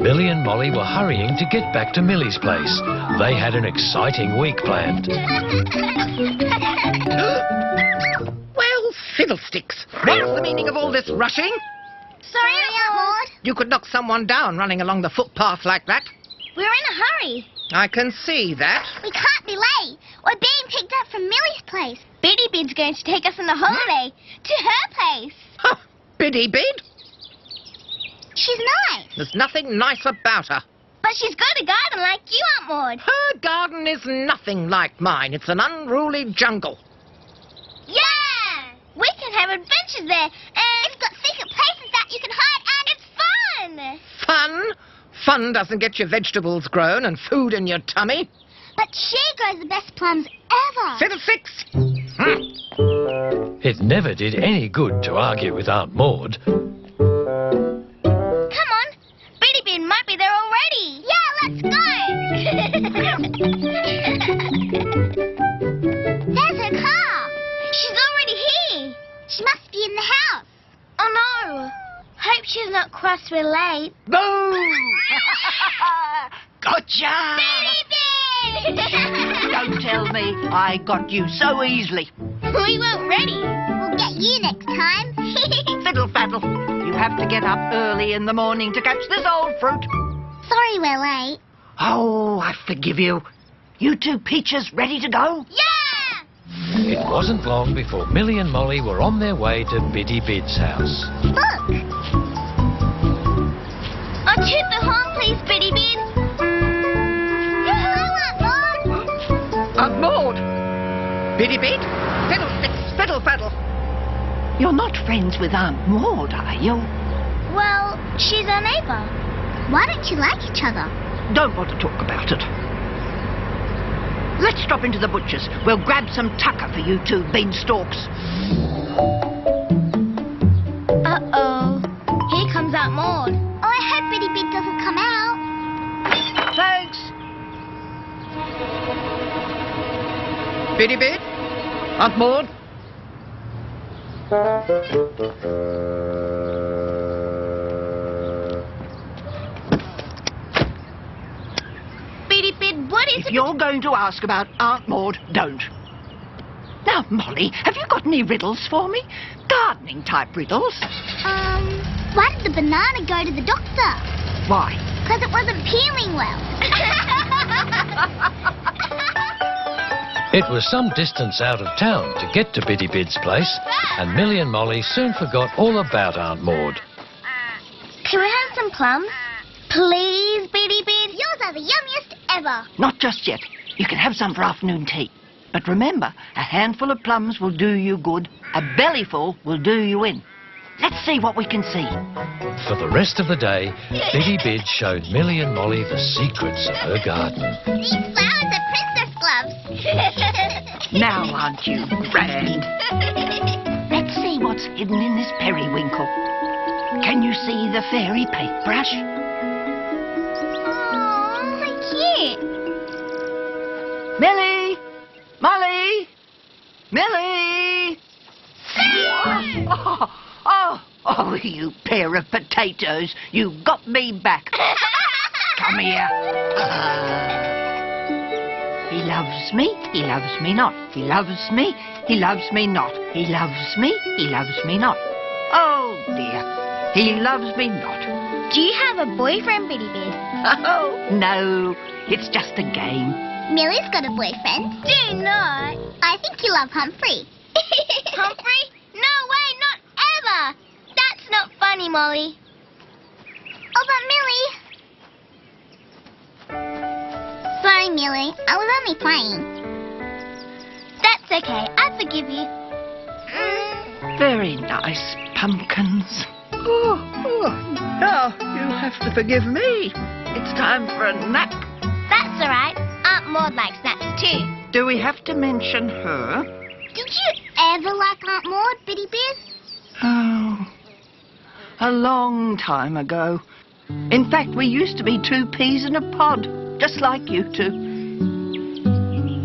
Millie and Molly were hurrying to get back to Millie's place. They had an exciting week planned. Well, fiddlesticks. What's the meaning of all this rushing? Sorry, Aunt Maude. You could knock someone down running along the footpath like that. We're in a hurry. I can see that. We can't be late. We're being picked up from Millie's place. Biddy Bid's going to take us on a holiday to her place. Huh, Biddy Bid? She's nice. There's nothing nice about her. But she's got a garden like you, Aunt Maude. Her garden is nothing like mine. It's an unruly jungle. Yeah! We can have adventures there. And it's got secret places that you can hide, and it's fun. Fun? Fun doesn't get your vegetables grown and food in your tummy. But she grows the best plums ever. Fiddlesticks! It never did any good to argue with Aunt Maude. Come on. Biddy Bid might be there already. Yeah, let's go. There's her car. She's already here. She must be in the house. Oh, no. Hope she's not cross we're late. Boom! Gotcha! Biddy Bid! Don't tell me I got you so easily. We weren't ready. We'll get you next time. Fiddle faddle. You have to get up early in the morning to catch this old fruit. Sorry we're late. Oh, I forgive you. You two peaches ready to go? Yeah! It wasn't long before Millie and Molly were on their way to Biddy Bid's house. Look. Oh, toot the horn, please, Biddy Bid. Hello, Aunt Maude. Aunt Maude! Biddy Bid? Fiddlesticks, fiddle faddle. You're not friends with Aunt Maude, are you? Well, she's our neighbour. Why don't you like each other? Don't want to talk about it. Let's drop into the butcher's. We'll grab some tucker for you two beanstalks. Uh-oh. Here comes Aunt Maude. Oh, I hope Biddy Bid doesn't come out. Thanks. Biddy Bid? Aunt Maude? Biddy Bid, what is If it? you're going to ask about Aunt Maude, don't. Now, Molly, have you got any riddles for me? Gardening type riddles? Why did the banana go to the doctor? Why? Because it wasn't peeling well. It was some distance out of town to get to Biddy Bid's place, and Millie and Molly soon forgot all about Aunt Maude. Can we have some plums? Please, Biddy Bid. Yours are the yummiest ever. Not just yet. You can have some for afternoon tea. But remember, a handful of plums will do you good. A bellyful will do you in. Let's see what we can see. For the rest of the day, Biddy Bid showed Millie and Molly the secrets of her garden. These flowers are princess gloves. Now, aren't you grand? Let's see what's hidden in this periwinkle. Can you see the fairy paintbrush? Oh, so cute. Millie! Molly! Millie! Oh, you pair of potatoes. You got me back. Come here. He loves me, he loves me not. He loves me, he loves me not. He loves me, he loves me not. Oh, dear. He loves me not. Do you have a boyfriend, Biddy Bid? Oh, no. It's just a game. Millie's got a boyfriend. Do not. I think you love Humphrey. Humphrey? No way, not ever. That's not funny, Molly. Oh, but Millie. Sorry, Millie. I was only playing. That's okay. I forgive you. Very nice pumpkins. Now you have to forgive me. It's time for a nap. That's all right. Aunt Maude likes naps too. Do we have to mention her? Did you ever like Aunt Maude, Biddy Bid? Oh, a long time ago. In fact, we used to be two peas in a pod, just like you two.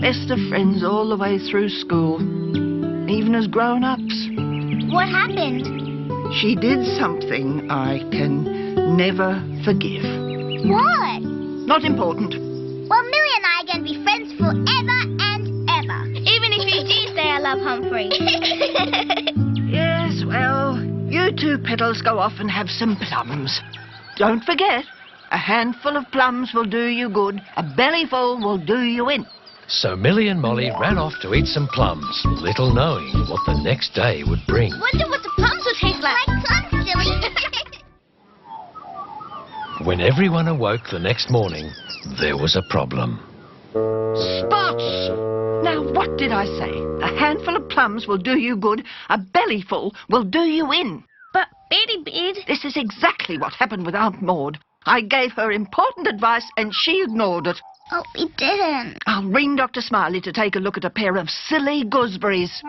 best of friends all the way through school, even as grown-ups. What happened? She did something I can never forgive. What? Not important. Well, Millie and I are going to be friends forever and ever. Even if you do say I love Humphrey. Yes, well, you two petals go off and have some plums. Don't forget, a handful of plums will do you good. A bellyful will do you in. So Millie and Molly ran off to eat some plums, little knowing what the next day would bring. Wonder what the plums will taste like. Like plums, silly. When everyone awoke the next morning, there was a problem. Spots! Now, what did I say? A handful of plums will do you good. A bellyful will do you in. But, Biddy Bid... This is exactly what happened with Aunt Maude. I gave her important advice and she ignored it. Oh, we didn't. I'll ring Dr. Smiley to take a look at a pair of silly gooseberries.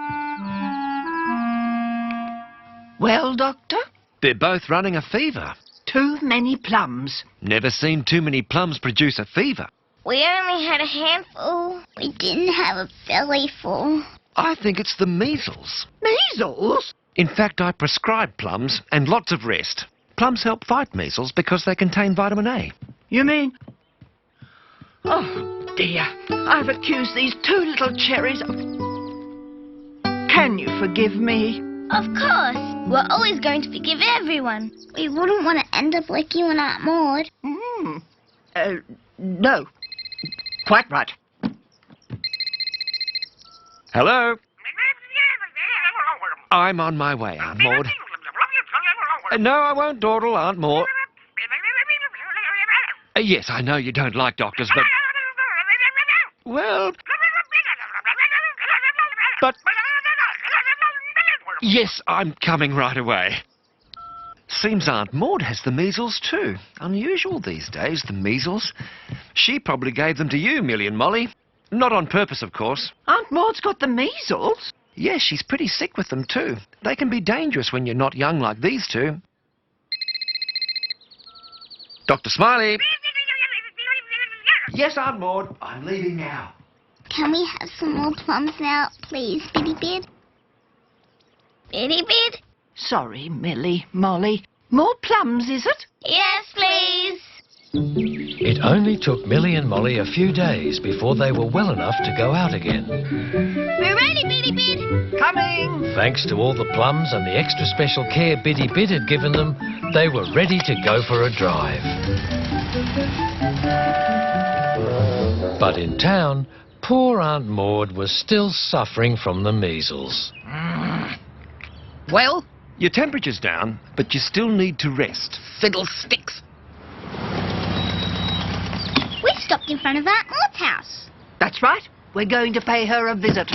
Well, Doctor? They're both running a fever. Too many plums. Never seen too many plums produce a fever. We only had a handful. We didn't have a belly full. I think it's the measles. Measles? In fact, I prescribe plums and lots of rest. Plums help fight measles because they contain vitamin A. You mean... Oh, dear. I've accused these two little cherries of... Can you forgive me? Of course. We're always going to forgive everyone. We wouldn't want to end up like you and Aunt Maude. No. Quite right. Hello? I'm on my way, Aunt Maude. No, I won't dawdle, Aunt Maude. Yes, I know you don't like doctors, but... Well... But... Yes, I'm coming right away. Seems Aunt Maude has the measles too. Unusual these days, the measles. She probably gave them to you, Millie and Molly. Not on purpose, of course. Aunt Maude's got the measles? Yes, she's pretty sick with them too. They can be dangerous when you're not young like these two. Dr. Smiley! Yes, Aunt Maude. I'm leaving now. Can we have some more plums now, please, Biddy Bid? Biddy Bid? Sorry, Millie, Molly. More plums, is it? Yes, please. It only took Millie and Molly a few days before they were well enough to go out again. We're ready, Biddy Bid. Coming! Thanks to all the plums and the extra special care Biddy Bid had given them, they were ready to go for a drive. But in town, poor Aunt Maude was still suffering from the measles. Well? Your temperature's down, but you still need to rest. Fiddlesticks. We stopped in front of Aunt Maude's house. That's right. We're going to pay her a visit.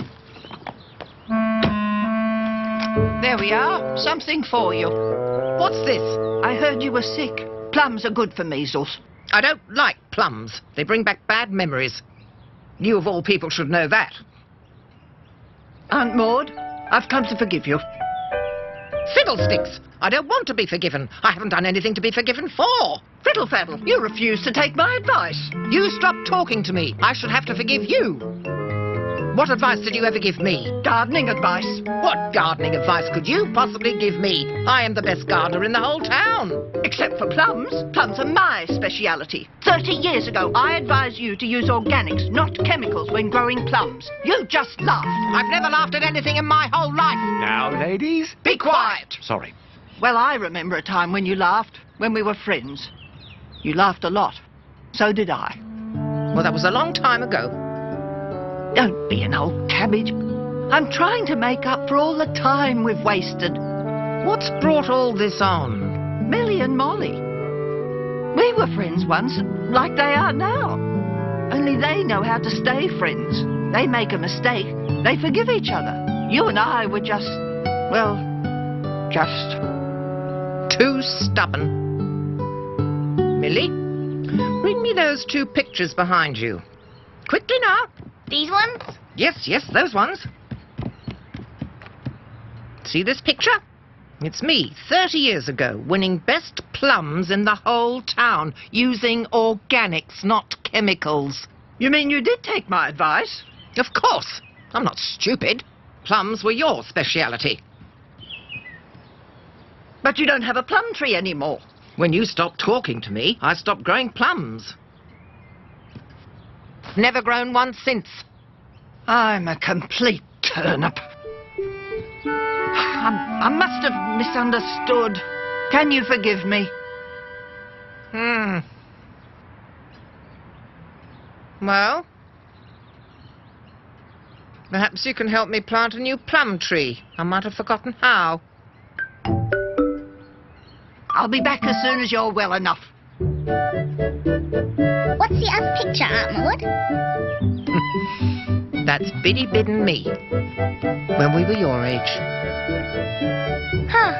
There we are. Something for you. What's this? I heard you were sick. Plums are good for measles. I don't like plums. They bring back bad memories. You of all people should know that. Aunt Maude, I've come to forgive you. Fiddlesticks! I don't want to be forgiven. I haven't done anything to be forgiven for. Fiddle faddle, you refuse to take my advice. You stop talking to me. I should have to forgive you. What advice did you ever give me? Gardening advice. What gardening advice could you possibly give me? I am the best gardener in the whole town. Except for plums. Plums are my speciality. 30 years ago, I advised you to use organics, not chemicals, when growing plums. You just laughed. I've never laughed at anything in my whole life. Now, ladies. Be quiet. Sorry. Well, I remember a time when you laughed, when we were friends. You laughed a lot. So did I. Well, that was a long time ago. Don't be an old cabbage. I'm trying to make up for all the time we've wasted. What's brought all this on? Millie and Molly. We were friends once, like they are now. Only they know how to stay friends. They make a mistake, they forgive each other. You and I were just, well, just... Too stubborn. Millie, bring me those two pictures behind you. Quickly now. These ones? Yes, those ones. See this picture? It's me, 30 years ago, winning best plums in the whole town, using organics, not chemicals. You mean you did take my advice? Of course. I'm not stupid. Plums were your speciality. But you don't have a plum tree anymore. When you stopped talking to me, I stopped growing plums. Never grown one since. I'm a complete turnip. I must have misunderstood. Can you forgive me? Well, perhaps you can help me plant a new plum tree. I might have forgotten how. I'll be back as soon as you're well enough. What's the other picture, Aunt Maude? That's Biddy, Bid and me, when we were your age. Huh,